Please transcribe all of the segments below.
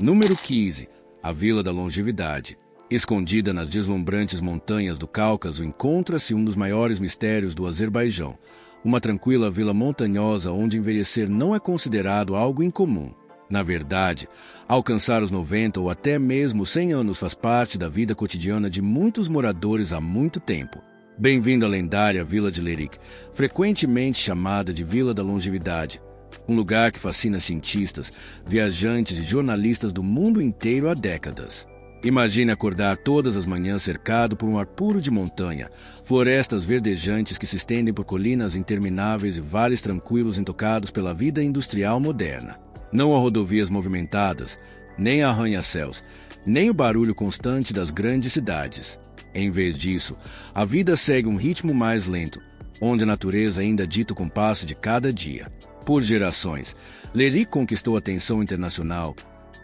Número 15. A Vila da Longevidade. Escondida nas deslumbrantes montanhas do Cáucaso, encontra-se um dos maiores mistérios do Azerbaijão. Uma tranquila vila montanhosa onde envelhecer não é considerado algo incomum. Na verdade, alcançar os 90 ou até mesmo 100 anos faz parte da vida cotidiana de muitos moradores há muito tempo. Bem-vindo à lendária Vila de Lerik, frequentemente chamada de Vila da Longevidade. Um lugar que fascina cientistas, viajantes e jornalistas do mundo inteiro há décadas. Imagine acordar todas as manhãs cercado por um ar puro de montanha, florestas verdejantes que se estendem por colinas intermináveis e vales tranquilos intocados pela vida industrial moderna. Não há rodovias movimentadas, nem arranha-céus, nem o barulho constante das grandes cidades. Em vez disso, a vida segue um ritmo mais lento, onde a natureza ainda dita o compasso de cada dia. Por gerações, Lerik conquistou a atenção internacional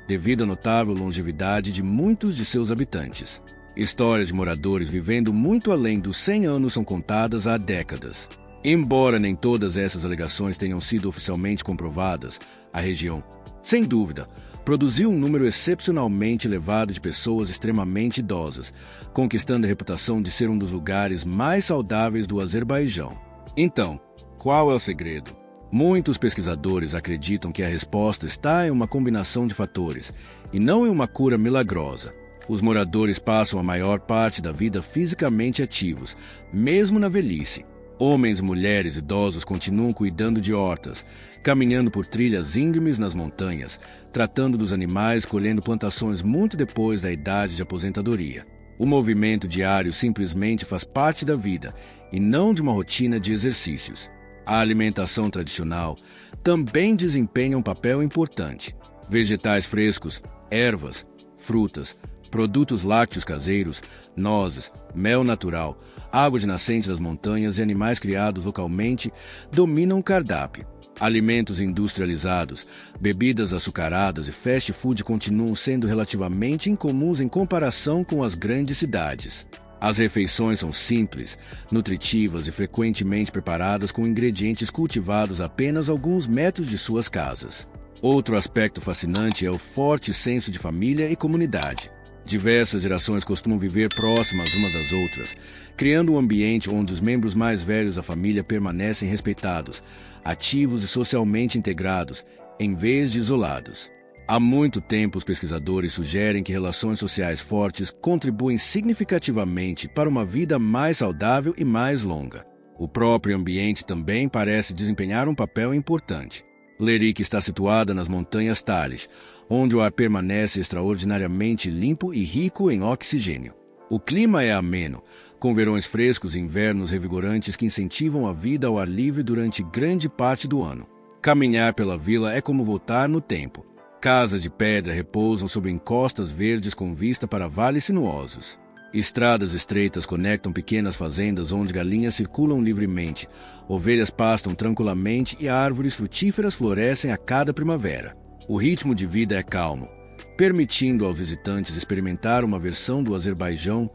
devido à notável longevidade de muitos de seus habitantes. Histórias de moradores vivendo muito além dos 100 anos são contadas há décadas. Embora nem todas essas alegações tenham sido oficialmente comprovadas, a região, sem dúvida, produziu um número excepcionalmente elevado de pessoas extremamente idosas, conquistando a reputação de ser um dos lugares mais saudáveis do Azerbaijão. Então, qual é o segredo? Muitos pesquisadores acreditam que a resposta está em uma combinação de fatores, e não em uma cura milagrosa. Os moradores passam a maior parte da vida fisicamente ativos, mesmo na velhice. Homens, mulheres e idosos continuam cuidando de hortas, caminhando por trilhas íngremes nas montanhas, tratando dos animais, colhendo plantações muito depois da idade de aposentadoria. O movimento diário simplesmente faz parte da vida, e não de uma rotina de exercícios. A alimentação tradicional também desempenha um papel importante. Vegetais frescos, ervas, frutas, produtos lácteos caseiros, nozes, mel natural, água de nascente das montanhas e animais criados localmente dominam o cardápio. Alimentos industrializados, bebidas açucaradas e fast food continuam sendo relativamente incomuns em comparação com as grandes cidades. As refeições são simples, nutritivas e frequentemente preparadas com ingredientes cultivados a apenas alguns metros de suas casas. Outro aspecto fascinante é o forte senso de família e comunidade. Diversas gerações costumam viver próximas umas das outras, criando um ambiente onde os membros mais velhos da família permanecem respeitados, ativos e socialmente integrados, em vez de isolados. Há muito tempo, os pesquisadores sugerem que relações sociais fortes contribuem significativamente para uma vida mais saudável e mais longa. O próprio ambiente também parece desempenhar um papel importante. Lerik está situada nas montanhas Talish, onde o ar permanece extraordinariamente limpo e rico em oxigênio. O clima é ameno, com verões frescos e invernos revigorantes que incentivam a vida ao ar livre durante grande parte do ano. Caminhar pela vila é como voltar no tempo. Casas de pedra repousam sobre encostas verdes com vista para vales sinuosos. Estradas estreitas conectam pequenas fazendas onde galinhas circulam livremente, ovelhas pastam tranquilamente e árvores frutíferas florescem a cada primavera. O ritmo de vida é calmo, permitindo aos visitantes experimentar uma versão do Azerbaijão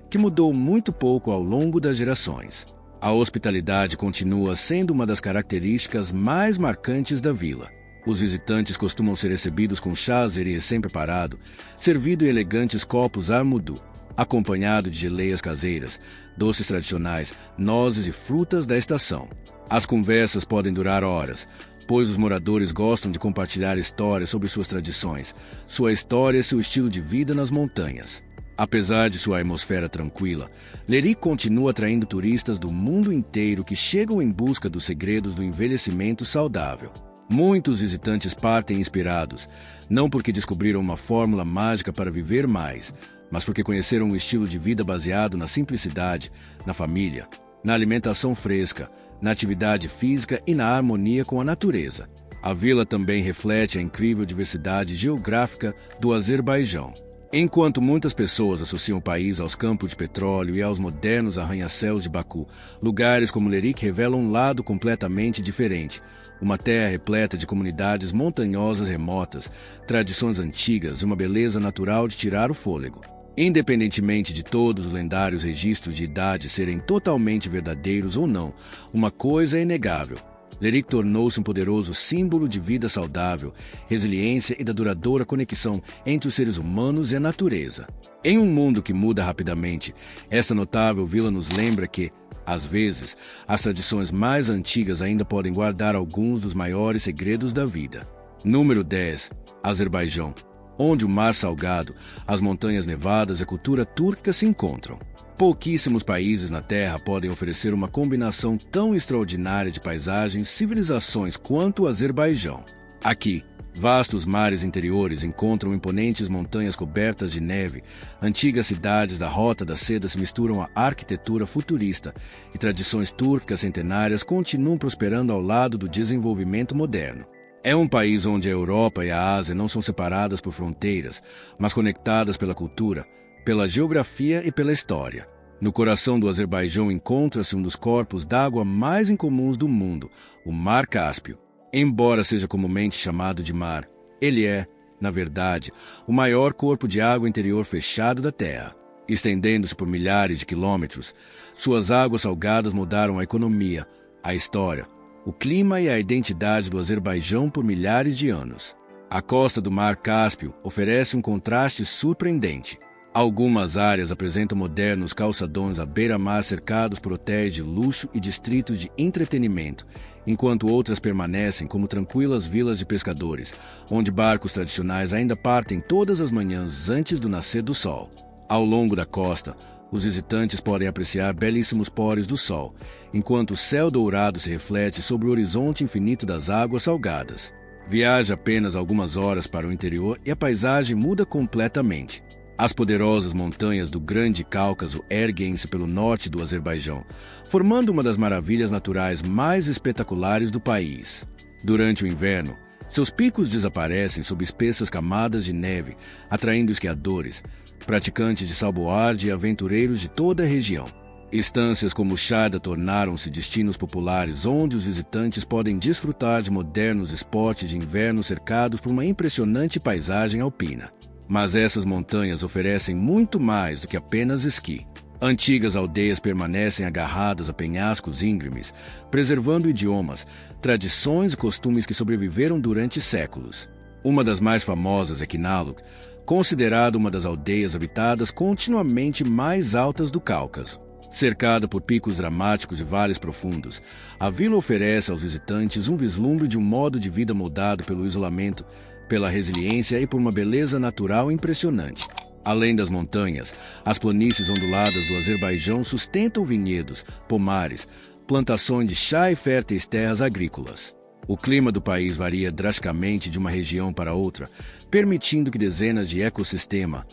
que mudou muito pouco ao longo das gerações. A hospitalidade continua sendo uma das características mais marcantes da vila. Os visitantes costumam ser recebidos com chá recém-preparado, servido em elegantes copos armudu, acompanhado de geleias caseiras, doces tradicionais, nozes e frutas da estação. As conversas podem durar horas, pois os moradores gostam de compartilhar histórias sobre suas tradições, sua história e seu estilo de vida nas montanhas. Apesar de sua atmosfera tranquila, Lerik continua atraindo turistas do mundo inteiro que chegam em busca dos segredos do envelhecimento saudável. Muitos visitantes partem inspirados, não porque descobriram uma fórmula mágica para viver mais, mas porque conheceram um estilo de vida baseado na simplicidade, na família, na alimentação fresca, na atividade física e na harmonia com a natureza. A vila também reflete a incrível diversidade geográfica do Azerbaijão. Enquanto muitas pessoas associam o país aos campos de petróleo e aos modernos arranha-céus de Baku, lugares como Lerik revelam um lado completamente diferente. Uma terra repleta de comunidades montanhosas remotas, tradições antigas e uma beleza natural de tirar o fôlego. Independentemente de todos os lendários registros de idade serem totalmente verdadeiros ou não, uma coisa é inegável. Lerik tornou-se um poderoso símbolo de vida saudável, resiliência e da duradoura conexão entre os seres humanos e a natureza. Em um mundo que muda rapidamente, esta notável vila nos lembra que, às vezes, as tradições mais antigas ainda podem guardar alguns dos maiores segredos da vida. Número 10. Azerbaijão, onde o mar salgado, as montanhas nevadas e a cultura túrquica se encontram. Pouquíssimos países na Terra podem oferecer uma combinação tão extraordinária de paisagens e civilizações quanto o Azerbaijão. Aqui, vastos mares interiores encontram imponentes montanhas cobertas de neve, antigas cidades da Rota da Seda se misturam à arquitetura futurista e tradições túrquicas centenárias continuam prosperando ao lado do desenvolvimento moderno. É um país onde a Europa e a Ásia não são separadas por fronteiras, mas conectadas pela cultura, pela geografia e pela história. No coração do Azerbaijão encontra-se um dos corpos d'água mais incomuns do mundo, o Mar Cáspio. Embora seja comumente chamado de mar, ele é, na verdade, o maior corpo de água interior fechado da Terra. Estendendo-se por milhares de quilômetros, suas águas salgadas mudaram a economia, a história, o clima e a identidade do Azerbaijão por milhares de anos. A costa do Mar Cáspio oferece um contraste surpreendente. Algumas áreas apresentam modernos calçadões à beira-mar cercados por hotéis de luxo e distritos de entretenimento, enquanto outras permanecem como tranquilas vilas de pescadores, onde barcos tradicionais ainda partem todas as manhãs antes do nascer do sol. Ao longo da costa, os visitantes podem apreciar belíssimos póres do sol, enquanto o céu dourado se reflete sobre o horizonte infinito das águas salgadas. Viaje apenas algumas horas para o interior e a paisagem muda completamente. As poderosas montanhas do Grande Cáucaso erguem-se pelo norte do Azerbaijão, formando uma das maravilhas naturais mais espetaculares do país. Durante o inverno, seus picos desaparecem sob espessas camadas de neve, atraindo esquiadores, praticantes de snowboard e aventureiros de toda a região. Estâncias como Sharda tornaram-se destinos populares onde os visitantes podem desfrutar de modernos esportes de inverno cercados por uma impressionante paisagem alpina. Mas essas montanhas oferecem muito mais do que apenas esqui. Antigas aldeias permanecem agarradas a penhascos íngremes, preservando idiomas, tradições e costumes que sobreviveram durante séculos. Uma das mais famosas é Kinaluk, considerada uma das aldeias habitadas continuamente mais altas do Cáucaso. Cercada por picos dramáticos e vales profundos, a vila oferece aos visitantes um vislumbre de um modo de vida moldado pelo isolamento, pela resiliência e por uma beleza natural impressionante. Além das montanhas, as planícies onduladas do Azerbaijão sustentam vinhedos, pomares, plantações de chá e férteis terras agrícolas. O clima do país varia drasticamente de uma região para outra, permitindo que dezenas de ecossistemas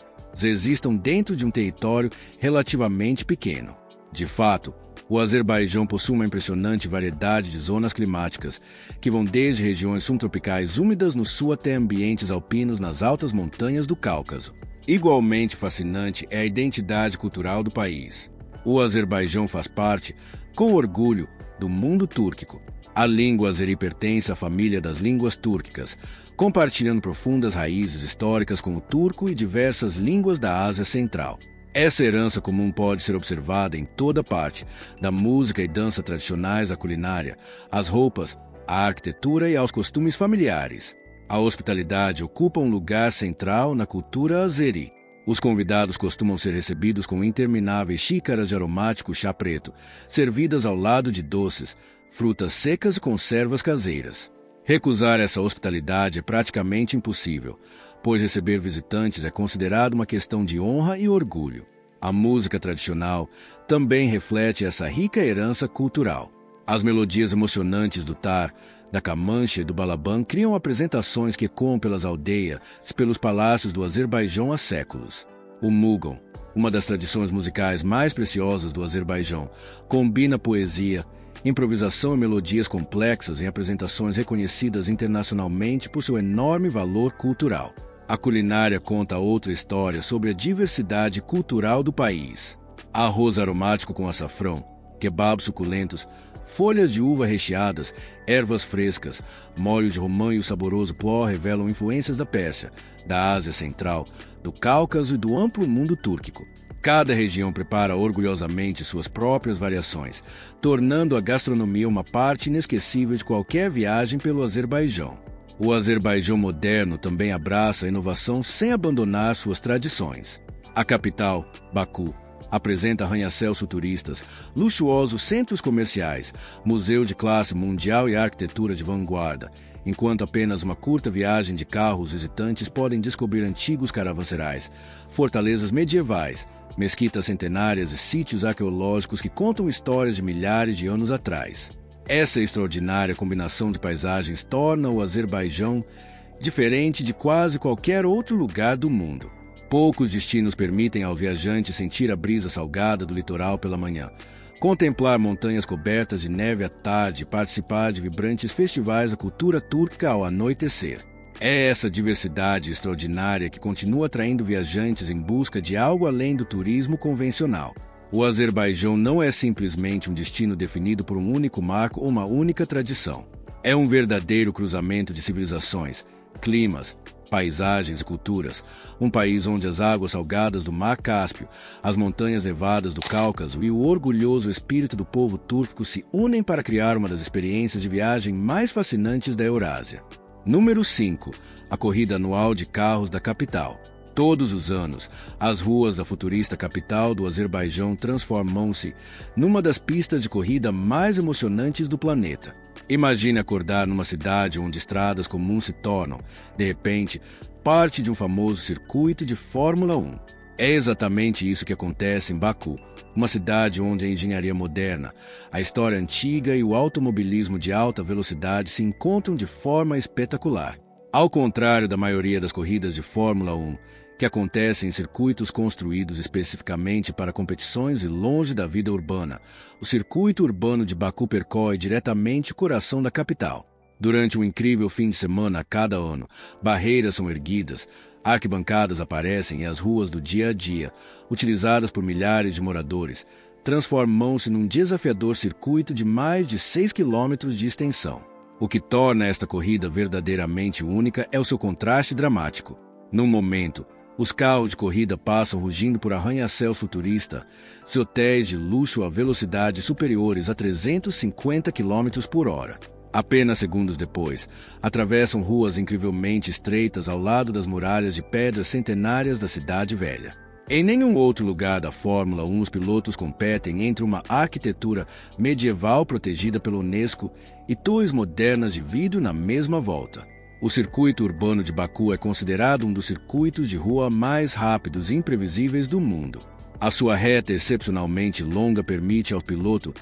existam dentro de um território relativamente pequeno. De fato, o Azerbaijão possui uma impressionante variedade de zonas climáticas, que vão desde regiões subtropicais úmidas no sul até ambientes alpinos nas altas montanhas do Cáucaso. Igualmente fascinante é a identidade cultural do país. O Azerbaijão faz parte, com orgulho, do mundo túrquico. A língua azeri pertence à família das línguas túrquicas, compartilhando profundas raízes históricas com o turco e diversas línguas da Ásia Central. Essa herança comum pode ser observada em toda parte, da música e dança tradicionais à culinária, às roupas, à arquitetura e aos costumes familiares. A hospitalidade ocupa um lugar central na cultura azeri. Os convidados costumam ser recebidos com intermináveis xícaras de aromático chá preto, servidas ao lado de doces, frutas secas e conservas caseiras. Recusar essa hospitalidade é praticamente impossível, pois receber visitantes é considerado uma questão de honra e orgulho. A música tradicional também reflete essa rica herança cultural. As melodias emocionantes do tar, da Kamancha e do balaban criam apresentações que ecoam pelas aldeias e pelos palácios do Azerbaijão há séculos. O Mughal, uma das tradições musicais mais preciosas do Azerbaijão, combina poesia, improvisação e melodias complexas em apresentações reconhecidas internacionalmente por seu enorme valor cultural. A culinária conta outra história sobre a diversidade cultural do país. Arroz aromático com açafrão, kebabs suculentos, folhas de uva recheadas, ervas frescas, molho de romã e o saboroso pló revelam influências da Pérsia, da Ásia Central, do Cáucaso e do amplo mundo túrquico. Cada região prepara orgulhosamente suas próprias variações, tornando a gastronomia uma parte inesquecível de qualquer viagem pelo Azerbaijão. O Azerbaijão moderno também abraça a inovação sem abandonar suas tradições. A capital, Baku, apresenta arranha-céus futuristas, luxuosos centros comerciais, museu de classe mundial e arquitetura de vanguarda, enquanto apenas uma curta viagem de carro os visitantes podem descobrir antigos caravanserais, fortalezas medievais, mesquitas centenárias e sítios arqueológicos que contam histórias de milhares de anos atrás. Essa extraordinária combinação de paisagens torna o Azerbaijão diferente de quase qualquer outro lugar do mundo. Poucos destinos permitem ao viajante sentir a brisa salgada do litoral pela manhã, contemplar montanhas cobertas de neve à tarde e participar de vibrantes festivais da cultura turca ao anoitecer. É essa diversidade extraordinária que continua atraindo viajantes em busca de algo além do turismo convencional. O Azerbaijão não é simplesmente um destino definido por um único marco ou uma única tradição. É um verdadeiro cruzamento de civilizações, climas, paisagens e culturas, um país onde as águas salgadas do Mar Cáspio, as montanhas nevadas do Cáucaso e o orgulhoso espírito do povo turco se unem para criar uma das experiências de viagem mais fascinantes da Eurásia. Número 5. A corrida anual de carros da capital. Todos os anos, as ruas da futurista capital do Azerbaijão transformam-se numa das pistas de corrida mais emocionantes do planeta. Imagine acordar numa cidade onde estradas comuns se tornam, de repente, parte de um famoso circuito de Fórmula 1. É exatamente isso que acontece em Baku, uma cidade onde a engenharia moderna, a história antiga e o automobilismo de alta velocidade se encontram de forma espetacular. Ao contrário da maioria das corridas de Fórmula 1, que acontecem em circuitos construídos especificamente para competições e longe da vida urbana, o circuito urbano de Baku percorre diretamente o coração da capital. Durante um incrível fim de semana a cada ano, barreiras são erguidas, arquibancadas aparecem e as ruas do dia a dia, utilizadas por milhares de moradores, transformam-se num desafiador circuito de mais de 6 quilômetros de extensão. O que torna esta corrida verdadeiramente única é o seu contraste dramático. Num momento, os carros de corrida passam rugindo por arranha-céus futurista, seus hotéis de luxo a velocidades superiores a 350 km por hora. Apenas segundos depois, atravessam ruas incrivelmente estreitas ao lado das muralhas de pedras centenárias da Cidade Velha. Em nenhum outro lugar da Fórmula 1 os pilotos competem entre uma arquitetura medieval protegida pela Unesco e torres modernas de vidro na mesma volta. O circuito urbano de Baku é considerado um dos circuitos de rua mais rápidos e imprevisíveis do mundo. A sua reta excepcionalmente longa permite ao piloto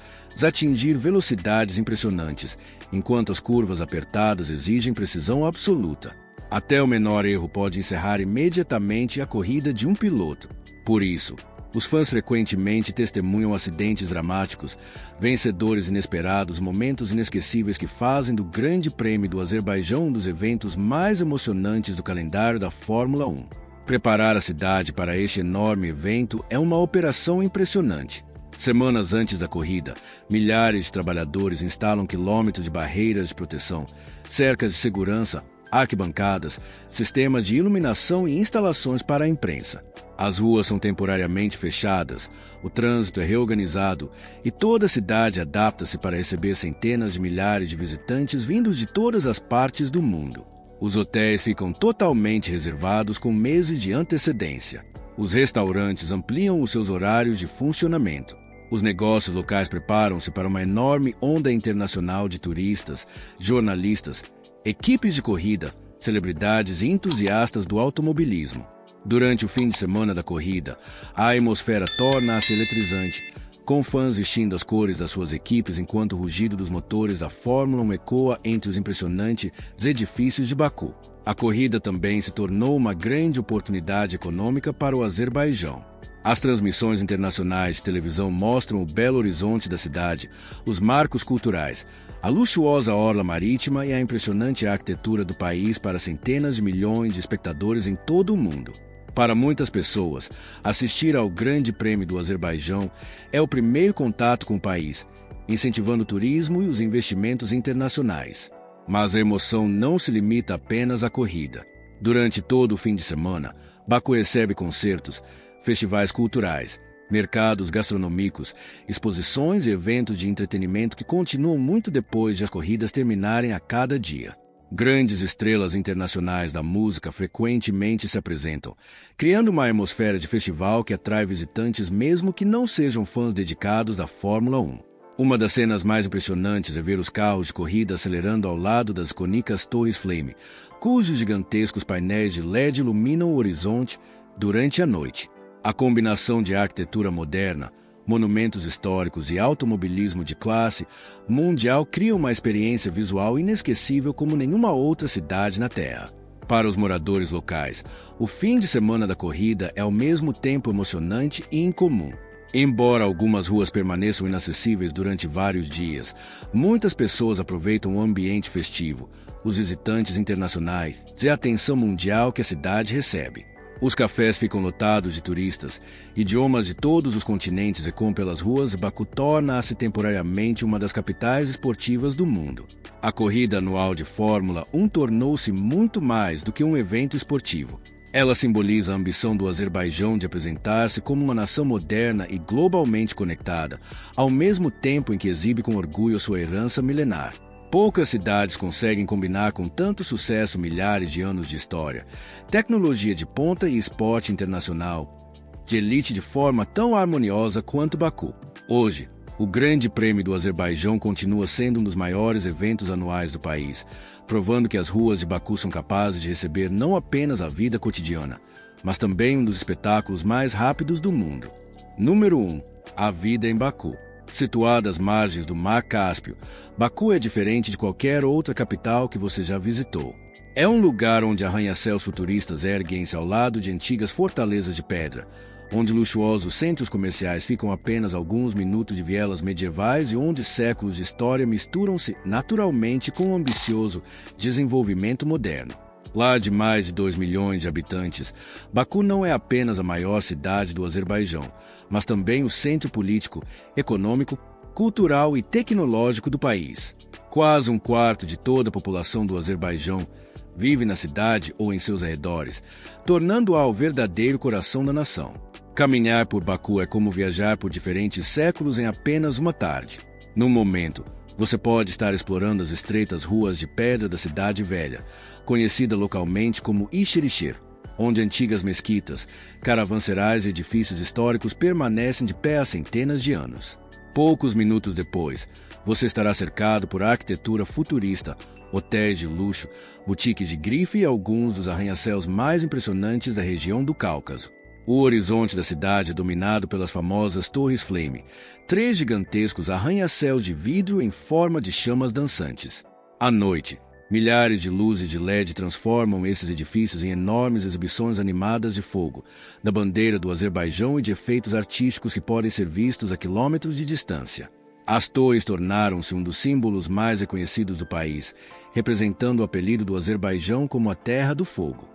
atingir velocidades impressionantes, enquanto as curvas apertadas exigem precisão absoluta. Até o menor erro pode encerrar imediatamente a corrida de um piloto. Por isso, os fãs frequentemente testemunham acidentes dramáticos, vencedores inesperados, momentos inesquecíveis que fazem do Grande Prêmio do Azerbaijão um dos eventos mais emocionantes do calendário da Fórmula 1. Preparar a cidade para este enorme evento é uma operação impressionante. Semanas antes da corrida, milhares de trabalhadores instalam quilômetros de barreiras de proteção, cercas de segurança, arquibancadas, sistemas de iluminação e instalações para a imprensa. As ruas são temporariamente fechadas, o trânsito é reorganizado e toda a cidade adapta-se para receber centenas de milhares de visitantes vindos de todas as partes do mundo. Os hotéis ficam totalmente reservados com meses de antecedência. Os restaurantes ampliam os seus horários de funcionamento. Os negócios locais preparam-se para uma enorme onda internacional de turistas, jornalistas, equipes de corrida, celebridades e entusiastas do automobilismo. Durante o fim de semana da corrida, a atmosfera torna-se eletrizante, com fãs vestindo as cores das suas equipes enquanto o rugido dos motores da Fórmula 1 ecoa entre os impressionantes edifícios de Baku. A corrida também se tornou uma grande oportunidade econômica para o Azerbaijão. As transmissões internacionais de televisão mostram o belo horizonte da cidade, os marcos culturais, a luxuosa orla marítima e a impressionante arquitetura do país para centenas de milhões de espectadores em todo o mundo. Para muitas pessoas, assistir ao Grande Prêmio do Azerbaijão é o primeiro contato com o país, incentivando o turismo e os investimentos internacionais. Mas a emoção não se limita apenas à corrida. Durante todo o fim de semana, Baku recebe concertos, festivais culturais, mercados gastronômicos, exposições e eventos de entretenimento que continuam muito depois de as corridas terminarem a cada dia. Grandes estrelas internacionais da música frequentemente se apresentam, criando uma atmosfera de festival que atrai visitantes mesmo que não sejam fãs dedicados da Fórmula 1. Uma das cenas mais impressionantes é ver os carros de corrida acelerando ao lado das icônicas Torres Flame, cujos gigantescos painéis de LED iluminam o horizonte durante a noite. A combinação de arquitetura moderna, monumentos históricos e automobilismo de classe mundial cria uma experiência visual inesquecível como nenhuma outra cidade na Terra. Para os moradores locais, o fim de semana da corrida é ao mesmo tempo emocionante e incomum. Embora algumas ruas permaneçam inacessíveis durante vários dias, muitas pessoas aproveitam o ambiente festivo, os visitantes internacionais e a atenção mundial que a cidade recebe. Os cafés ficam lotados de turistas, idiomas de todos os continentes ecoam pelas ruas e Baku torna-se temporariamente uma das capitais esportivas do mundo. A corrida anual de Fórmula 1 tornou-se muito mais do que um evento esportivo. Ela simboliza a ambição do Azerbaijão de apresentar-se como uma nação moderna e globalmente conectada, ao mesmo tempo em que exibe com orgulho sua herança milenar. Poucas cidades conseguem combinar com tanto sucesso milhares de anos de história, tecnologia de ponta e esporte internacional de elite de forma tão harmoniosa quanto Baku. Hoje, o Grande Prêmio do Azerbaijão continua sendo um dos maiores eventos anuais do país, provando que as ruas de Baku são capazes de receber não apenas a vida cotidiana, mas também um dos espetáculos mais rápidos do mundo. Número 1. A vida em Baku. Situada às margens do Mar Cáspio, Baku é diferente de qualquer outra capital que você já visitou. É um lugar onde arranha-céus futuristas erguem-se ao lado de antigas fortalezas de pedra, onde luxuosos centros comerciais ficam apenas alguns minutos de vielas medievais e onde séculos de história misturam-se naturalmente com o ambicioso desenvolvimento moderno. Lá de mais de 2 milhões de habitantes, Baku não é apenas a maior cidade do Azerbaijão, mas também o centro político, econômico, cultural e tecnológico do país. Quase um quarto de toda a população do Azerbaijão vive na cidade ou em seus arredores, tornando-a o verdadeiro coração da nação. Caminhar por Baku é como viajar por diferentes séculos em apenas uma tarde. No momento, você pode estar explorando as estreitas ruas de pedra da Cidade Velha, conhecida localmente como Ixerixer, onde antigas mesquitas, caravanserais e edifícios históricos permanecem de pé há centenas de anos. Poucos minutos depois, você estará cercado por arquitetura futurista, hotéis de luxo, boutiques de grife e alguns dos arranha-céus mais impressionantes da região do Cáucaso. O horizonte da cidade é dominado pelas famosas Torres Flame, 3 gigantescos arranha-céus de vidro em forma de chamas dançantes. À noite, milhares de luzes de LED transformam esses edifícios em enormes exibições animadas de fogo, da bandeira do Azerbaijão e de efeitos artísticos que podem ser vistos a quilômetros de distância. As torres tornaram-se um dos símbolos mais reconhecidos do país, representando o apelido do Azerbaijão como a Terra do Fogo.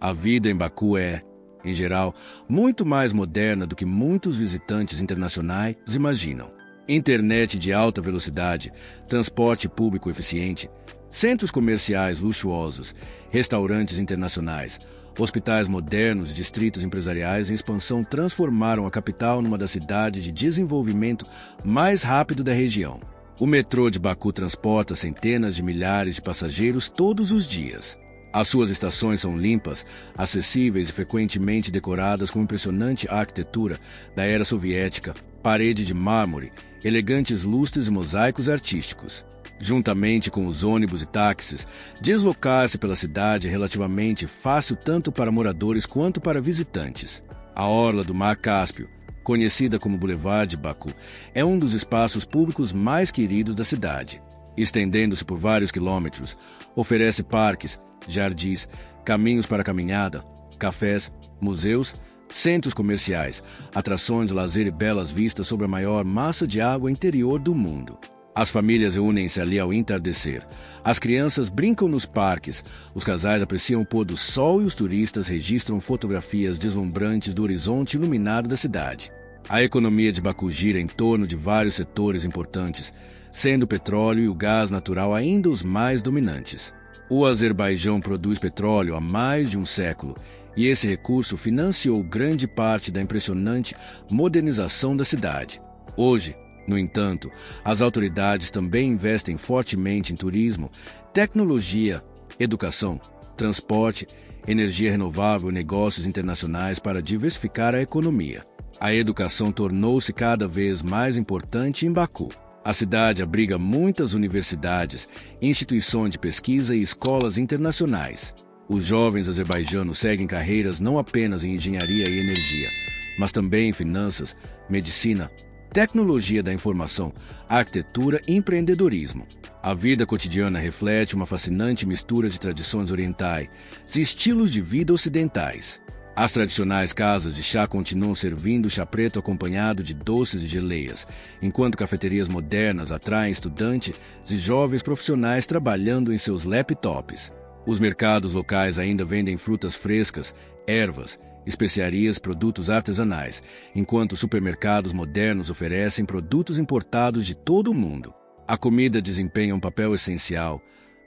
A vida em Baku é, em geral, muito mais moderna do que muitos visitantes internacionais imaginam. Internet de alta velocidade, transporte público eficiente, centros comerciais luxuosos, restaurantes internacionais, hospitais modernos e distritos empresariais em expansão transformaram a capital numa das cidades de desenvolvimento mais rápido da região. O metrô de Baku transporta centenas de milhares de passageiros todos os dias. As suas estações são limpas, acessíveis e frequentemente decoradas com impressionante arquitetura da era soviética, parede de mármore, elegantes lustres e mosaicos artísticos. Juntamente com os ônibus e táxis, deslocar-se pela cidade é relativamente fácil tanto para moradores quanto para visitantes. A orla do Mar Cáspio, conhecida como Boulevard de Baku, é um dos espaços públicos mais queridos da cidade. Estendendo-se por vários quilômetros, oferece parques, jardins, caminhos para caminhada, cafés, museus, centros comerciais, atrações de lazer e belas vistas sobre a maior massa de água interior do mundo. As famílias reúnem-se ali ao entardecer. As crianças brincam nos parques, os casais apreciam o pôr do sol e os turistas registram fotografias deslumbrantes do horizonte iluminado da cidade. A economia de Baku gira em torno de vários setores importantes, sendo o petróleo e o gás natural ainda os mais dominantes. O Azerbaijão produz petróleo há mais de um século e esse recurso financiou grande parte da impressionante modernização da cidade. Hoje, no entanto, as autoridades também investem fortemente em turismo, tecnologia, educação, transporte, energia renovável e negócios internacionais para diversificar a economia. A educação tornou-se cada vez mais importante em Baku. A cidade abriga muitas universidades, instituições de pesquisa e escolas internacionais. Os jovens azerbaijanos seguem carreiras não apenas em engenharia e energia, mas também em finanças, medicina, tecnologia da informação, arquitetura e empreendedorismo. A vida cotidiana reflete uma fascinante mistura de tradições orientais e estilos de vida ocidentais. As tradicionais casas de chá continuam servindo chá preto acompanhado de doces e geleias, enquanto cafeterias modernas atraem estudantes e jovens profissionais trabalhando em seus laptops. Os mercados locais ainda vendem frutas frescas, ervas, especiarias e produtos artesanais, enquanto supermercados modernos oferecem produtos importados de todo o mundo. A comida desempenha um papel essencial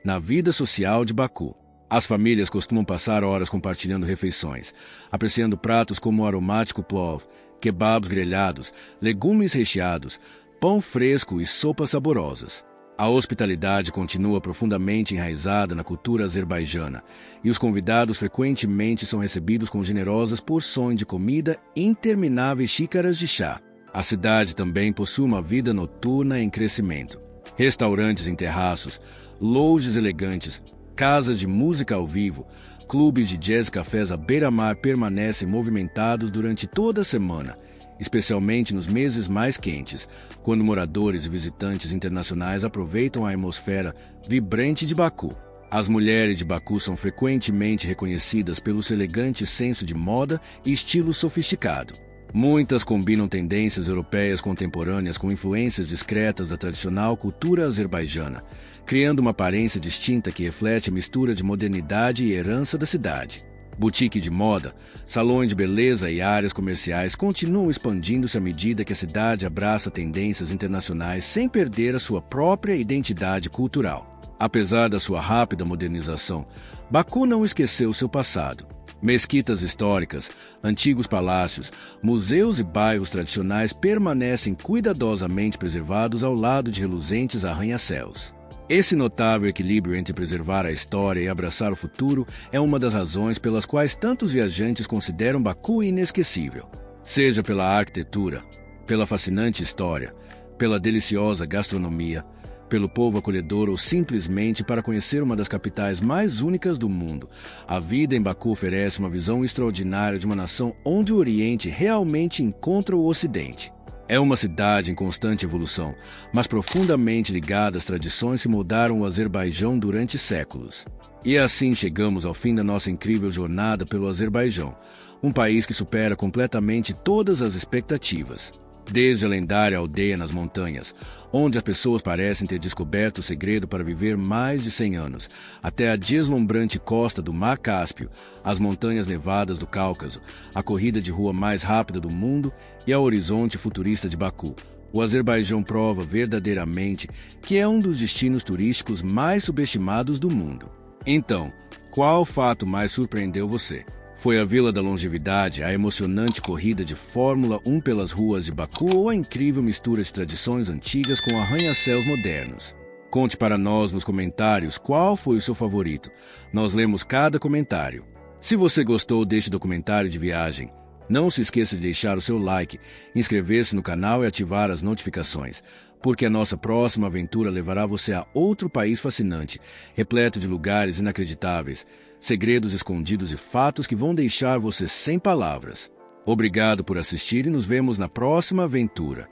na vida social de Baku. As famílias costumam passar horas compartilhando refeições, apreciando pratos como o aromático plov, kebabs grelhados, legumes recheados, pão fresco e sopas saborosas. A hospitalidade continua profundamente enraizada na cultura azerbaijana, e os convidados frequentemente são recebidos com generosas porções de comida e intermináveis xícaras de chá. A cidade também possui uma vida noturna em crescimento. Restaurantes em terraços, lounges elegantes, casas de música ao vivo, clubes de jazz e cafés à beira-mar permanecem movimentados durante toda a semana, especialmente nos meses mais quentes, quando moradores e visitantes internacionais aproveitam a atmosfera vibrante de Baku. As mulheres de Baku são frequentemente reconhecidas pelo seu elegante senso de moda e estilo sofisticado. Muitas combinam tendências europeias contemporâneas com influências discretas da tradicional cultura azerbaijana, criando uma aparência distinta que reflete a mistura de modernidade e herança da cidade. Boutique de moda, salões de beleza e áreas comerciais continuam expandindo-se à medida que a cidade abraça tendências internacionais sem perder a sua própria identidade cultural. Apesar da sua rápida modernização, Baku não esqueceu seu passado. Mesquitas históricas, antigos palácios, museus e bairros tradicionais permanecem cuidadosamente preservados ao lado de reluzentes arranha-céus. Esse notável equilíbrio entre preservar a história e abraçar o futuro é uma das razões pelas quais tantos viajantes consideram Baku inesquecível. Seja pela arquitetura, pela fascinante história, pela deliciosa gastronomia, pelo povo acolhedor ou simplesmente para conhecer uma das capitais mais únicas do mundo, a vida em Baku oferece uma visão extraordinária de uma nação onde o Oriente realmente encontra o Ocidente. É uma cidade em constante evolução, mas profundamente ligada às tradições que moldaram o Azerbaijão durante séculos. E assim chegamos ao fim da nossa incrível jornada pelo Azerbaijão, um país que supera completamente todas as expectativas. Desde a lendária aldeia nas montanhas, onde as pessoas parecem ter descoberto o segredo para viver mais de 100 anos, até a deslumbrante costa do Mar Cáspio, as montanhas nevadas do Cáucaso, a corrida de rua mais rápida do mundo e ao horizonte futurista de Baku, o Azerbaijão prova verdadeiramente que é um dos destinos turísticos mais subestimados do mundo. Então, qual fato mais surpreendeu você? Foi a Vila da Longevidade, a emocionante corrida de Fórmula 1 pelas ruas de Baku ou a incrível mistura de tradições antigas com arranha-céus modernos? Conte para nós nos comentários qual foi o seu favorito. Nós lemos cada comentário. Se você gostou deste documentário de viagem, não se esqueça de deixar o seu like, inscrever-se no canal e ativar as notificações, porque a nossa próxima aventura levará você a outro país fascinante, repleto de lugares inacreditáveis, segredos escondidos e fatos que vão deixar você sem palavras. Obrigado por assistir e nos vemos na próxima aventura.